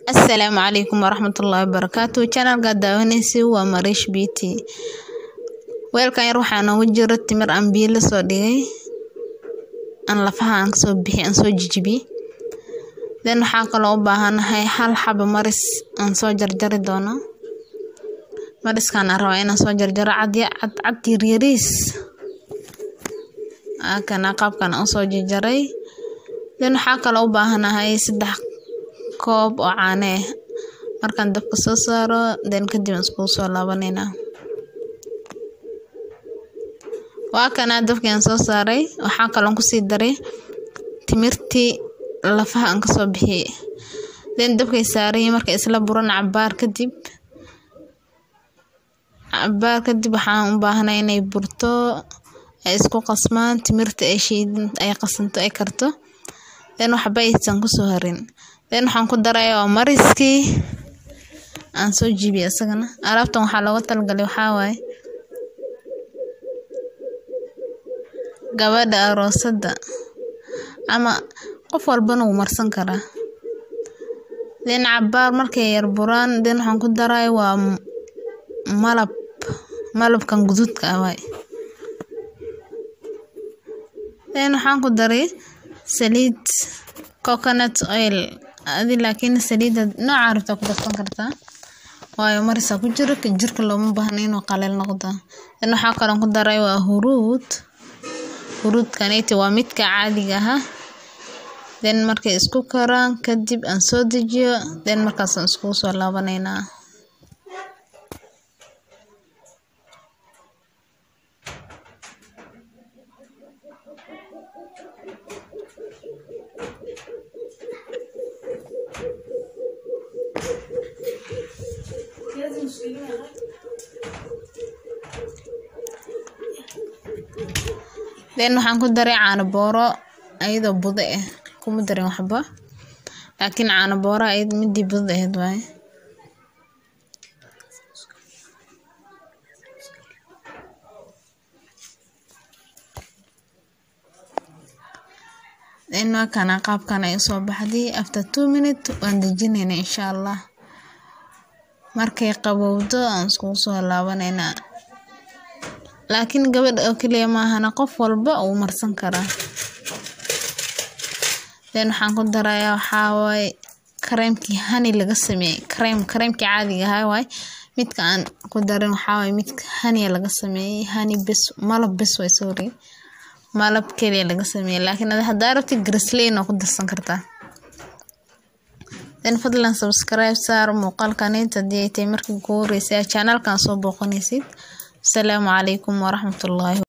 السلام عليكم ورحمة الله وبركاته. channel قد داونيسي ومريش بيتي ويلكان يروح أنا وجرت تمر أمبيل صديقي أنا لفها أنك سو بحي أنسو جيجبي لأن حاقة لو باهان هاي حال حب مرس أنسو جرجر دونا مرس كان أروين أنسو جرجر عد يريريس كان أقاب كان أنسو جرجري لأن حاقة لو باهان هاي سدح koob oo caane markaan dabka soo saaro kadib isku soo laabanayna waa kana dabkan soo saaray waxaan kaloon ku sii daray timirtii lafaha aan ka soo bixiyay dabka saaray marka isla buran cabaar kadib waxaan u baahnaa inay burto ay isku qasmaan timirta ay shiidan ay qasanto ay karto waxba aysan ku soo harin waxaan ku darayaa mariskii aan soo jiibiyay asagana alaabtan waxa looga talgalay waxa waaye gabadha aroosada ama qof walba uu marsan kara cabaar markay yar buraan waxaan ku darayaa waa malabkan guduudka ah waay waxaan ku daray saliid coconut oil laakiin saliida nooca rabta ku darsan kartaa waayo marisa ku jiro jirka looma baahna inuu qaleel noqdo waxa kale ku daray waa huruudkanayta waa midka caadiga ah markay isku karaan kadib aan soo dejiyo markaas aan isku soo laabanayna waxaan ku daray caano booro ayadoo budo ah kuma darin waxba laakiin caano booro ayad midii budo ahayd waay kana qaabkan ay soo baxday after 2 minutes waan dejinayna insha Allah markay qabowdo aan isku soo laabanayna laakiin gabadha oo kaliya ma ahana qof walba uu marsan karaa waxaan ku darayaa waxa waay kareemkii honey laga sameeyay kareemkii caadiga ah waay midka aan ku darin waxa waay midka honey laga sameeyay honey bis malab bis way sorry malab kaliya laga sameeyay laakiin hadaa rabtid grislin oo ku darsan kartaa fadlan subscribe saar muuqaalkan hadii ay tahay markii ugu horeysay channelkan soo booqanaysid. السلام عليكم ورحمة الله